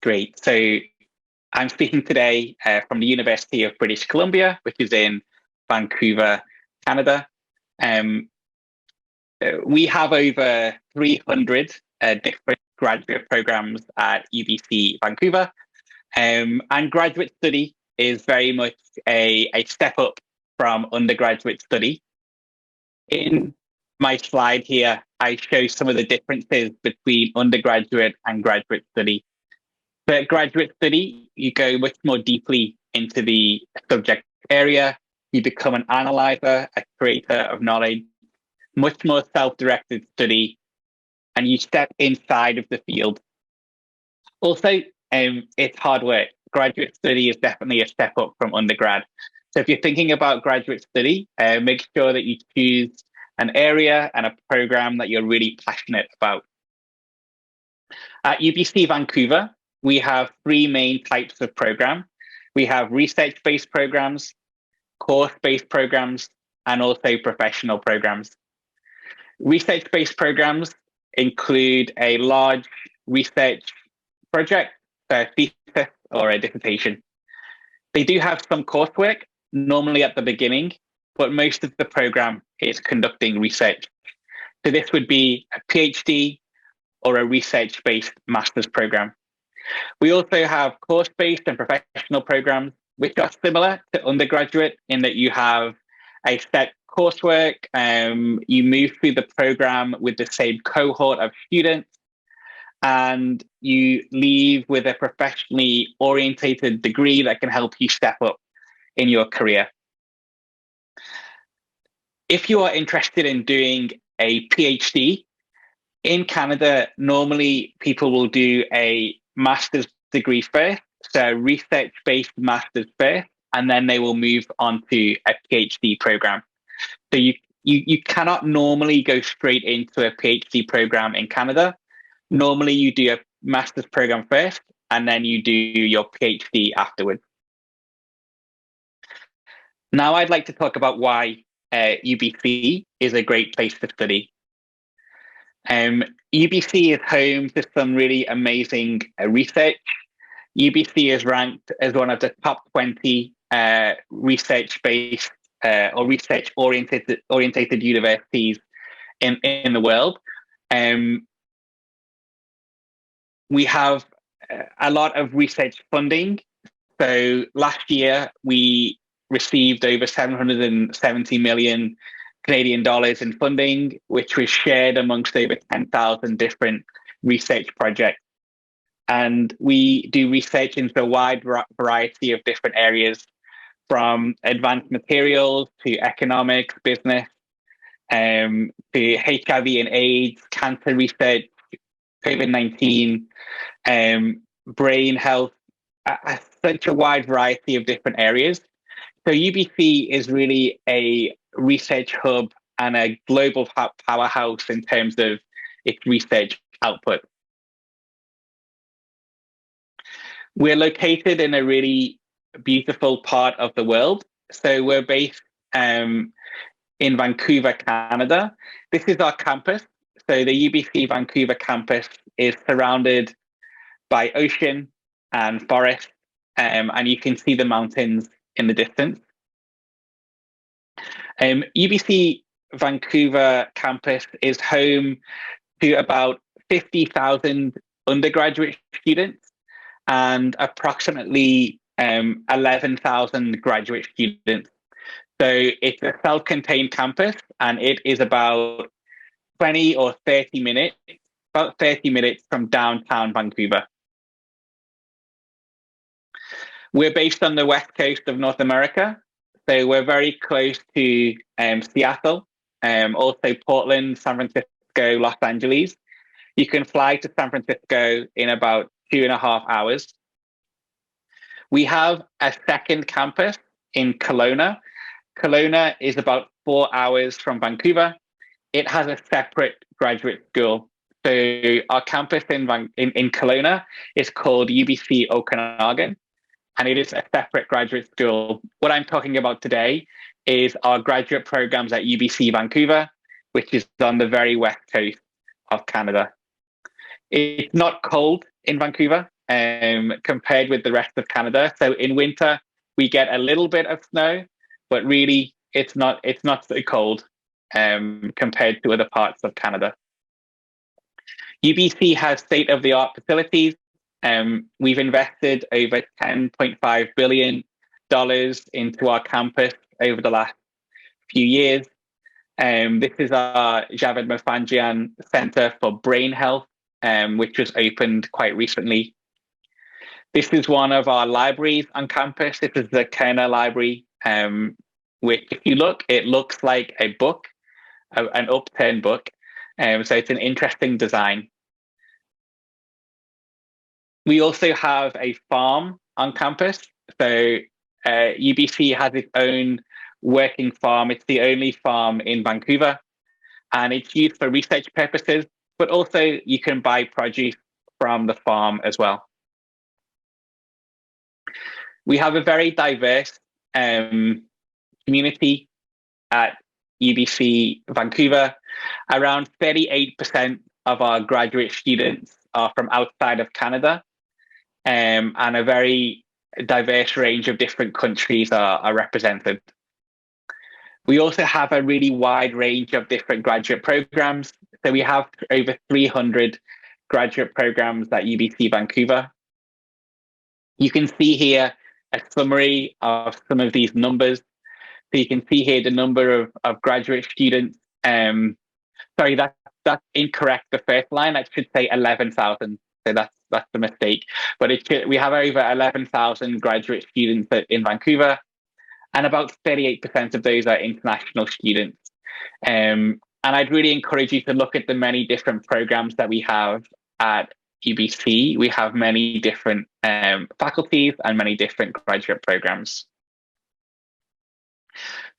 Great. So I'm speaking today from the University of British Columbia, which is in Vancouver, Canada. We have over 300 different graduate programs at UBC Vancouver. And graduate study is very much a step up from undergraduate study. In my slide here, I show some of the differences between undergraduate and graduate study. For graduate study, you go much more deeply into the subject area. You become an analyzer, a creator of knowledge, much more self-directed study, and you step inside of the field. Also, it's hard work. Graduate study is definitely a step up from undergrad. So if you're thinking about graduate study, make sure that you choose an area and a program that you're really passionate about. At UBC Vancouver, we have three main types of program. We have research-based programs, course-based programs, and also professional programs. Research-based programs include a large research project, a thesis or a dissertation. They do have some coursework, normally at the beginning, but most of the program is conducting research. So this would be a PhD or a research-based master's program. We also have course-based and professional programs, which are similar to undergraduate in that you have a set coursework, you move through the program with the same cohort of students, and you leave with a professionally orientated degree that can help you step up in your career. If you are interested in doing a PhD, in Canada, normally people will do a master's degree first, so research-based master's first, and then they will move on to a PhD program. So you cannot normally go straight into a PhD program in Canada. Normally you do a master's program first, and then you do your PhD afterwards. Now I'd like to talk about why UBC is a great place to study. UBC is home to some really amazing research. UBC is ranked as one of the top 20 research-based or research-oriented universities in the world. We have a lot of research funding. So last year, we received over 770 million Canadian dollars in funding, which was shared amongst over 10,000 different research projects. And we do research into a wide variety of different areas, from advanced materials to economics, business, to HIV and AIDS, cancer research, COVID-19, brain health, such a wide variety of different areas. So UBC is really a research hub and a global powerhouse in terms of its research output. We're located in a really beautiful part of the world. So we're based in Vancouver, Canada. This is our campus. So the UBC Vancouver Campus is surrounded by ocean and forest, and you can see the mountains in the distance. UBC Vancouver Campus is home to about 50,000 undergraduate students and approximately 11,000 graduate students. So it's a self-contained campus, and it is about 20 or 30 minutes, about 30 minutes from downtown Vancouver. We're based on the west coast of North America, so we're very close to Seattle, also Portland, San Francisco, Los Angeles. You can fly to San Francisco in about 2.5 hours. We have a second campus in Kelowna. Kelowna is about 4 hours from Vancouver. It has a separate graduate school. So our campus in Kelowna is called UBC Okanagan, and it is a separate graduate school. What I'm talking about today is our graduate programs at UBC Vancouver, which is on the very west coast of Canada. It's not cold in Vancouver. compared with the rest of Canada. So in winter, we get a little bit of snow, but really it's not so cold compared to other parts of Canada. UBC has state-of-the-art facilities. We've invested over $10.5 billion into our campus over the last few years. This is our Javed Mofanjian Center for Brain Health, which was opened quite recently. This is one of our libraries on campus. This is the Kerner Library, which, if you look, it looks like a book, an upturned book. So it's an interesting design. We also have a farm on campus. So UBC has its own working farm. It's the only farm in Vancouver, and it's used for research purposes, but also you can buy produce from the farm as well. We have a very diverse community at UBC Vancouver. Around 38% of our graduate students are from outside of Canada, and a very diverse range of different countries are represented. We also have a really wide range of different graduate programs. So we have over 300 graduate programs at UBC Vancouver. You can see here a summary of some of these numbers. So you can see here the number of graduate students. Sorry, that's incorrect. The first line, that should say 11,000. So that's the mistake. But we have over 11,000 graduate students in Vancouver, and about 38% of those are international students. And I'd really encourage you to look at the many different programs that we have at UBC. We have many different faculties and many different graduate programs.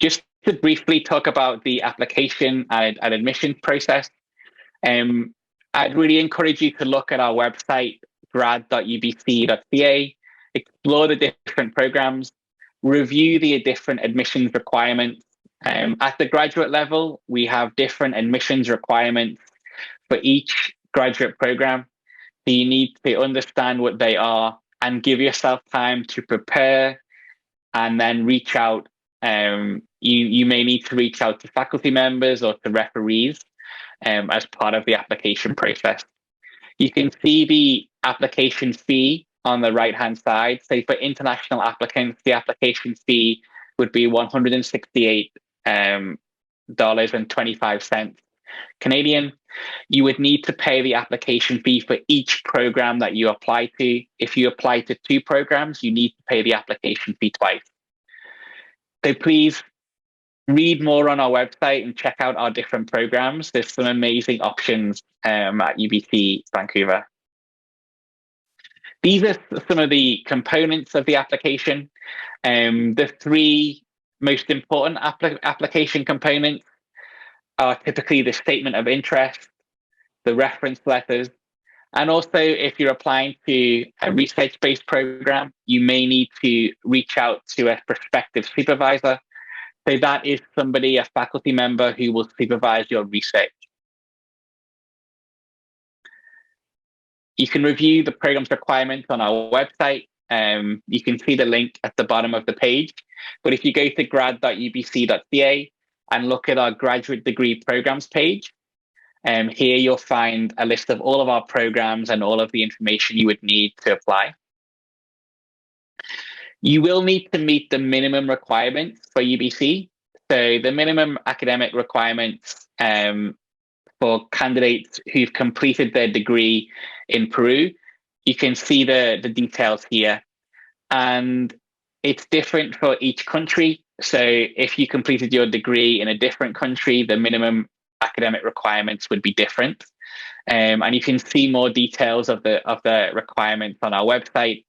Just to briefly talk about the application and admission process, I'd really encourage you to look at our website, grad.ubc.ca, explore the different programs, review the different admissions requirements. At the graduate level, we have different admissions requirements for each graduate program. So you need to understand what they are and give yourself time to prepare, and then reach out. You may need to reach out to faculty members or to referees as part of the application process. You can see the application fee on the right-hand side. So for international applicants, the application fee would be $168.25 Canadian. You would need to pay the application fee for each program that you apply to. If you apply to 2 programs, you need to pay the application fee twice. So please read more on our website and check out our different programs. There's some amazing options at UBC Vancouver. These are some of the components of the application. The 3 most important application components are typically the statement of interest, the reference letters, and also if you're applying to a research-based program, you may need to reach out to a prospective supervisor. So that is somebody, a faculty member, who will supervise your research. You can review the program's requirements on our website. You can see the link at the bottom of the page. But if you go to grad.ubc.ca and look at our graduate degree programs page, here you'll find a list of all of our programs and all of the information you would need to apply. You will need to meet the minimum requirements for UBC. So the minimum academic requirements for candidates who've completed their degree in Peru, you can see the details here. And it's different for each country. So if you completed your degree in a different country, the minimum academic requirements would be different. And you can see more details of the requirements on our website.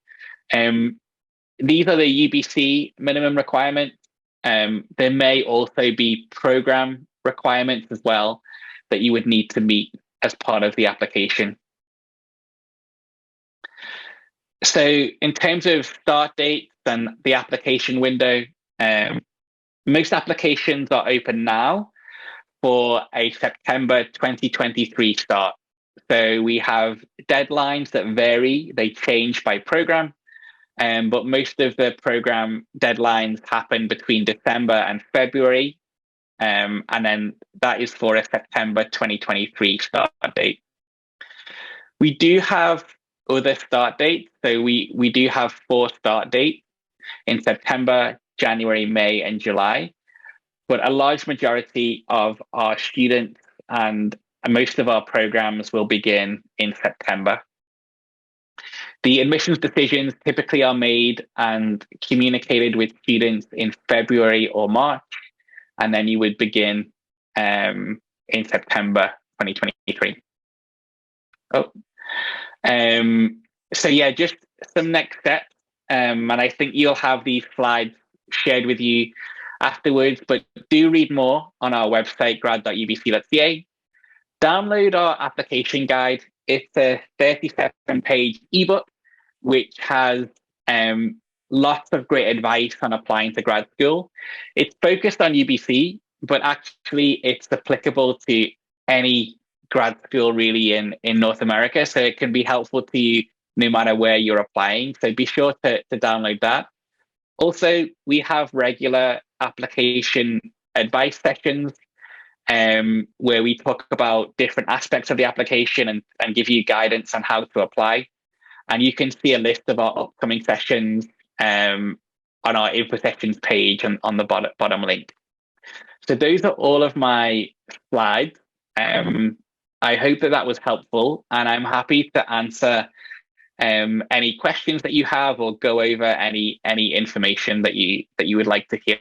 These are the UBC minimum requirements. There may also be program requirements as well that you would need to meet as part of the application. So in terms of start dates and the application window, most applications are open now for a September 2023 start. So we have deadlines that vary, they change by program, but most of the program deadlines happen between December and February. And then that is for a September 2023 start date. We do have other start dates. So we do have 4 start dates in September, January, May, and July. But a large majority of our students and most of our programs will begin in September. The admissions decisions typically are made and communicated with students in February or March, and then you would begin in September 2023. So yeah, just some next steps. And I think you'll have these slides shared with you afterwards, but do read more on our website, grad.ubc.ca. Download our application guide. It's a 37-page ebook, which has lots of great advice on applying to grad school. It's focused on UBC, but actually it's applicable to any grad school really in North America. So it can be helpful to you no matter where you're applying. So be sure to download that. Also, we have regular application advice sessions where we talk about different aspects of the application and give you guidance on how to apply. And you can see a list of our upcoming sessions on our info sessions page on the bottom link. So those are all of my slides. I hope that was helpful, and I'm happy to answer any questions that you have or go over any information that you would like to hear.